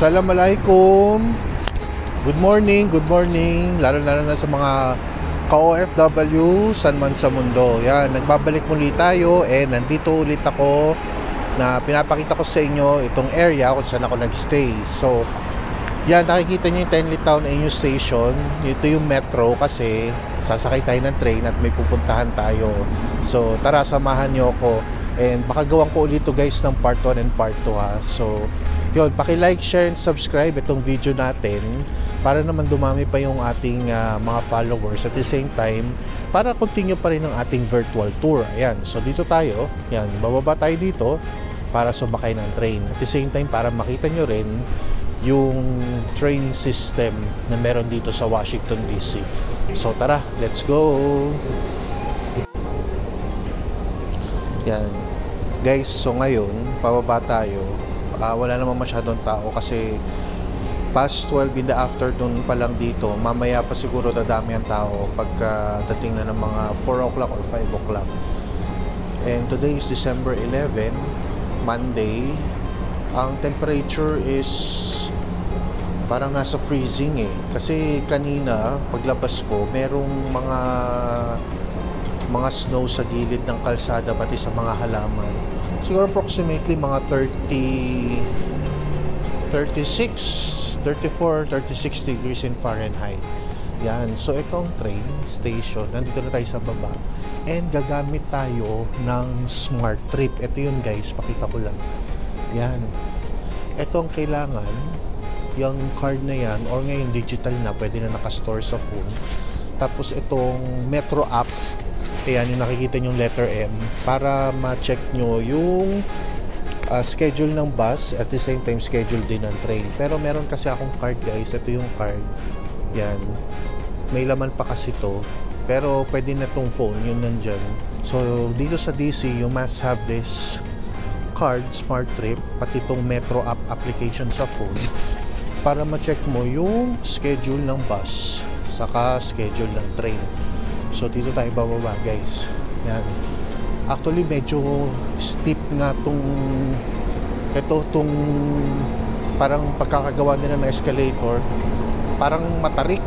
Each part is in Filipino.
Assalamualaikum. Good morning, lalo na sa mga ka-OFW saan man sa mundo. Yan, nagbabalik muli tayo nandito ulit ako na pinapakita ko sa inyo itong area kung saan ako nagstay. So, yan, nakikita nyo yung Tenley Town NU Station. Ito yung metro kasi sasakay tayo ng train at may pupuntahan tayo. So, tara, samahan nyo ako. And baka gawan ko ulit to guys ng part 1 and part 2 ha. So, yun, paki-like, share, and subscribe itong video natin para naman dumami pa yung ating mga followers. At the same time, para continue pa rin ang ating virtual tour. Ayan, so dito tayo. Yan, bababa tayo dito para sumakay ng train. At the same time, para makita nyo rin yung train system na meron dito sa Washington DC. So tara, let's go! Yan. Guys, so ngayon, pababa tayo. Wala naman masyadong tao kasi past 12 in the afternoon pa lang dito. Mamaya pa siguro dadami ang tao pagka dating na ng mga 4 o'clock or 5 o'clock. And today is December 11, Monday. Ang temperature is parang nasa freezing kasi kanina paglabas ko merong mga snow sa gilid ng kalsada pati sa mga halaman. Siguro approximately mga 34, 36 degrees in Fahrenheit. Yan. So itong train station, nandito na tayo sa baba. And gagamit tayo ng Smart Trip. Ito yun guys, pakita ko lang. Yan. Ito ang kailangan, yung card na yan, or ngayon digital na, pwede na nakastore sa phone. Tapos itong Metro app, ayan yung nakikita yung letter M, para ma-check nyo yung schedule ng bus, at the same time schedule din ng train. Pero meron kasi akong card guys, ito yung card, yan, may laman pa kasi to, pero pwede na tong phone, yun nandyan. So dito sa DC, you must have this card, Smart Trip, pati tong Metro app application sa phone, para ma-check mo yung schedule ng bus saka schedule ng train. So dito tayo bababa guys. Yan. Actually medyo steep nga tong parang pagkakagawa nila ng escalator, parang matarik.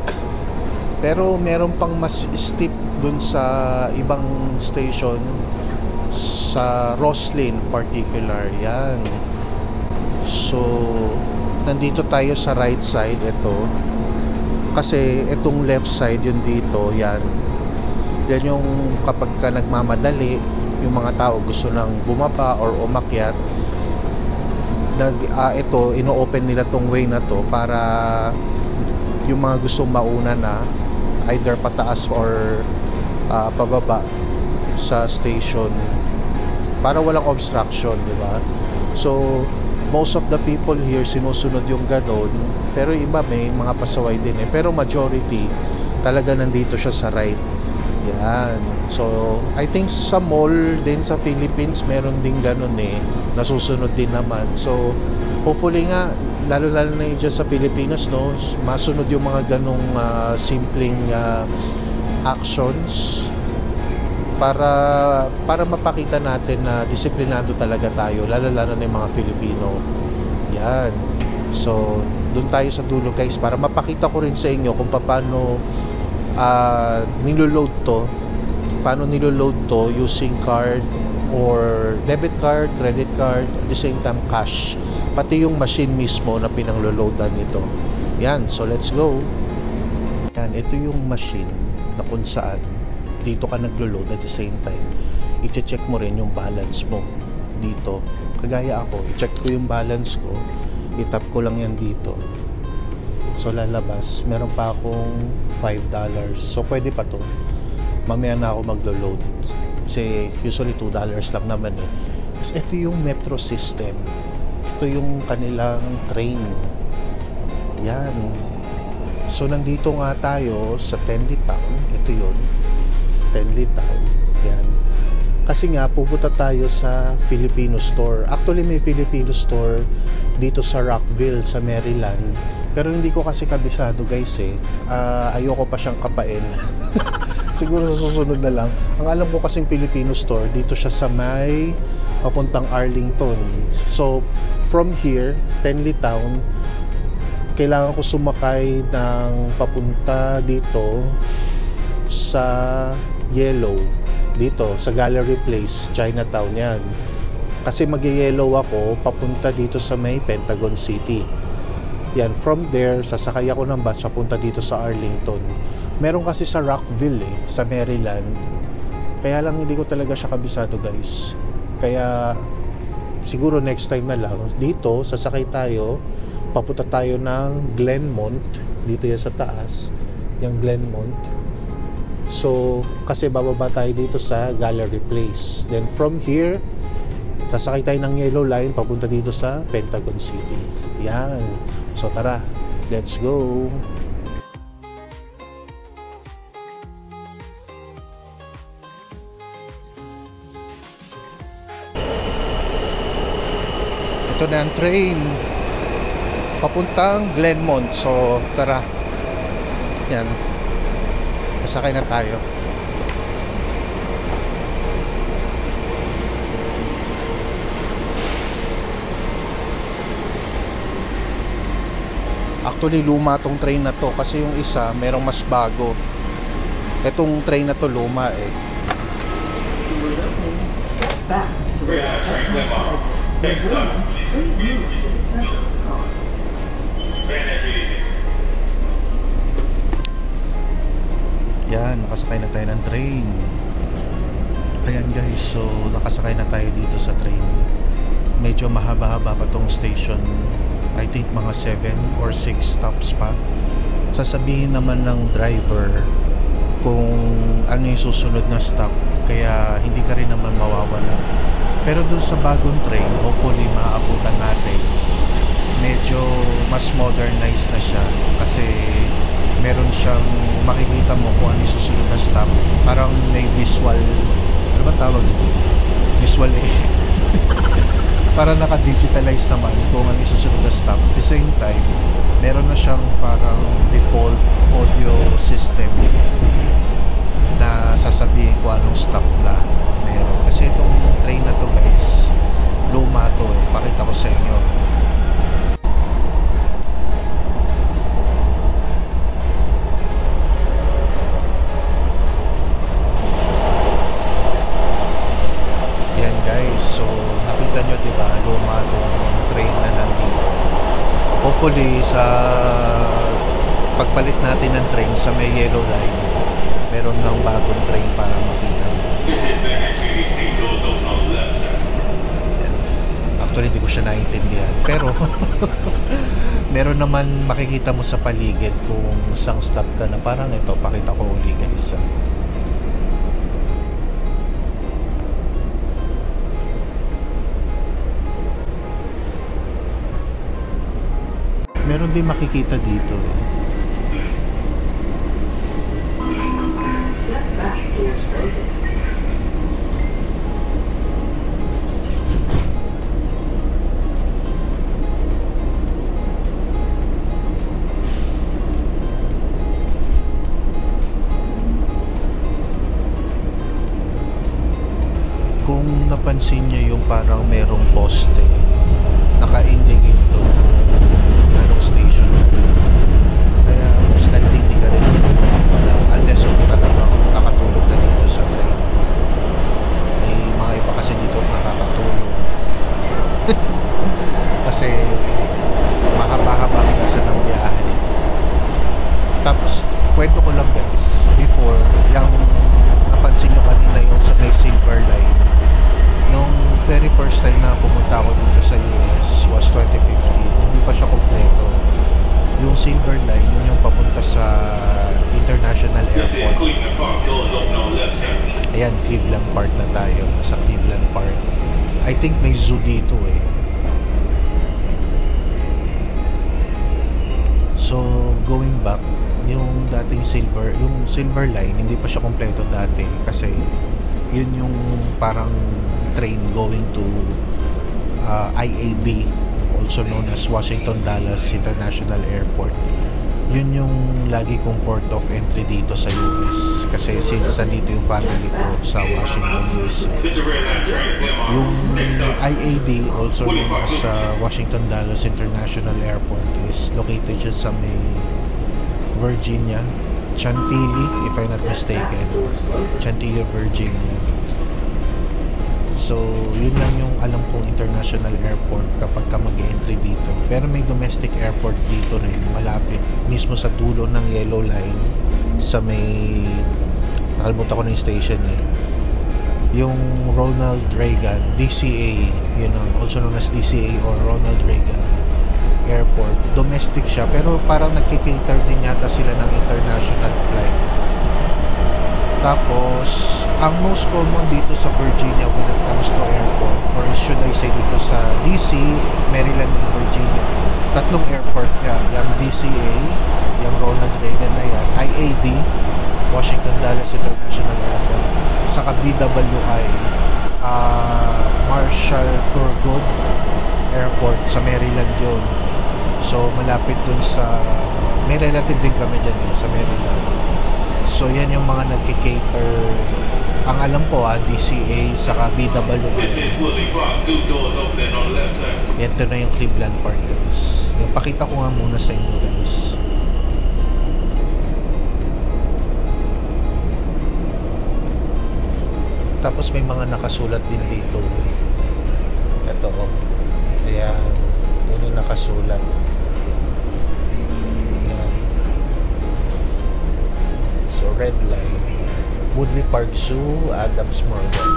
Pero meron pang mas steep dun sa ibang station, sa Roslyn particular. Yan. So nandito tayo sa right side ito. Kasi itong left side yun dito, yan. Yan yung kapag ka nagmamadali, yung mga tao gusto nang bumaba or umakyat, ito, ino-open nila tong way na to para yung mga gusto mauna na, either pataas or pababa sa station, para walang obstruction, di ba? So, most of the people here sinusunod yung ganon, pero iba may mga pasaway din pero majority talaga nandito siya sa right. Yan. So, I think sa mall din sa Philippines, meron din ganun nasusunod din naman. So, hopefully nga, lalo na yun dyan sa Pilipinas, no, masunod yung mga ganung simpleng actions para mapakita natin na disiplinado talaga tayo, lalo na yung mga Filipino. Yan. So, doon tayo sa dulo guys, para mapakita ko rin sa inyo kung paano niloload to using card or debit card, credit card, at the same time cash, pati yung machine mismo na pinangloloadan nito. Yan, so let's go. Yan, ito yung machine na kung saan dito ka naglo-load, at the same time i-check mo rin yung balance mo dito. Kagaya ako, i-check ko yung balance ko, i-tap ko lang yan dito, so lalabas, meron pa akong $5. So pwede pa to, mamaya na ako maglo-load kasi usually $2 lang naman Kasi ito yung metro system, ito yung kanilang train. Yan. So nandito nga tayo sa Tenley Town. Ito yun, Tenley Town. Yan. Kasi nga pupunta tayo sa Filipino store. Actually may Filipino store dito sa Rockville sa Maryland, pero hindi ko kasi kabisado guys ayoko pa siyang kapain. Siguro sa susunod na lang. Ang alam ko kasing Filipino store dito siya sa may papuntang Arlington. So from here, Tenley Town, kailangan ko sumakay ng papunta dito sa Yellow, dito sa Gallery Place, Chinatown yan. Kasi mag-yellow ako papunta dito sa may Pentagon City. Yan, from there sasakay ako ng bus papunta dito sa Arlington. Meron kasi sa Rockville sa Maryland. Kaya lang hindi ko talaga siya kabisado, guys. Kaya siguro next time na lang. Dito sasakay tayo, papunta tayo ng Glenmont, dito yan sa taas, yung Glenmont. So kasi bababa tayo dito sa Gallery Place. Then from here sasakay tayo ng Yellow Line papunta dito sa Pentagon City. Yan. So tara, let's go. Ito na ang train papuntang Glenmont. So tara. Yan. Sasakay na tayo. Actually, luma tong train na to kasi yung isa merong mas bago. Etong train na to luma eh. Yan, nakasakay na tayo ng train. Ayan guys, so nakasakay na tayo dito sa train. Medyo mahaba-haba pa tong station. I think mga 7 or 6 stops pa. Sasabihin naman ng driver kung ano yung susunod na stop, kaya hindi ka rin naman mawawala. Pero dun sa bagong train, hopefully maaabutan natin. Medyo mas modernized na siya kasi meron siyang makikita mo kung ano yung susunod na stop. Parang may visual, ano ba tawag? Visual para naka-digitalize naman kung ang isusunod na stop. At the same time, meron na siyang parang default audio system na sasabihin kung anong stop na meron. Kasi itong train na to guys, luma to eh. Pakita ko sa inyo. Yan guys, so nakita nyo diba, luma tong train na nandito. Hopefully sa pagpalit natin ng train sa may Yellow Line, meron ng bagong train para makita. Actually hindi ko siya naiintindihan, pero meron naman makikita mo sa paligid kung isang stop ka na. Parang ito, pakita ko uli guys. Meron din makikita dito. Kung napansin niyo yung parang merong poste, naka-indicate to anong station. Kaya most likely hindi ka rin unless kung talagang nakatulog na dito sa train. May mga iba kasi dito nakakatulog. Kasi mahaba-haba minsan ng biyahe. Tapos kwento ko lang guys, before yung napansin nyo kanina yung sa may Silver Line, nung very first time na pumunta ako dito sa US was 2015, hindi pa siya kompleto. Yung Silver Line, yun yung papunta sa International Airport. Ayan, Cleveland Park na tayo. Sa Cleveland Park, I think may zoo dito eh. So going back, yung dating Silver Line, hindi pa siya kompleto dati kasi yun yung parang train going to IAB, also known as Washington Dulles International Airport. Yun yung lagi kong port of entry dito sa US kasi since nandito yung family ko sa Washington DC. Yung IAD, also known as Washington Dulles International Airport, is located just sa may Virginia, Chantilly, if I'm not mistaken. Chantilly, Virginia. So, yun lang yung alam kong international airport kapag ka mag-entry dito. Pero may domestic airport dito rin, malapit, mismo sa dulo ng Yellow Line, sa may, nakalimutan ko na yung station eh. Yung Ronald Reagan, DCA, also known as DCA or Ronald Reagan Airport. Domestic siya, pero parang nagkikater din yata sila ng international flight. Tapos, ang most common dito sa Virginia when it comes to airport, or should I say dito sa DC, Maryland, and Virginia, tatlong airport yan. Yung DCA, yung Ronald Reagan na yan, IAD, Washington Dulles International Airport, saka BWI, Marshall Thurgood Airport sa Maryland yun. So malapit dun sa, may relative din kami dyan sa Maryland. So yan yung mga nagki-cater, ang alam ko DCA saka BWI. Ito na yung Cleveland Park, guys. Yung pakita ko nga muna sa inyo, guys. Tapos may mga nakasulat din dito. Ito ayan, yun yung nakasulat. Ayan. So red line, Woodley Park Zoo, Adams Morgan.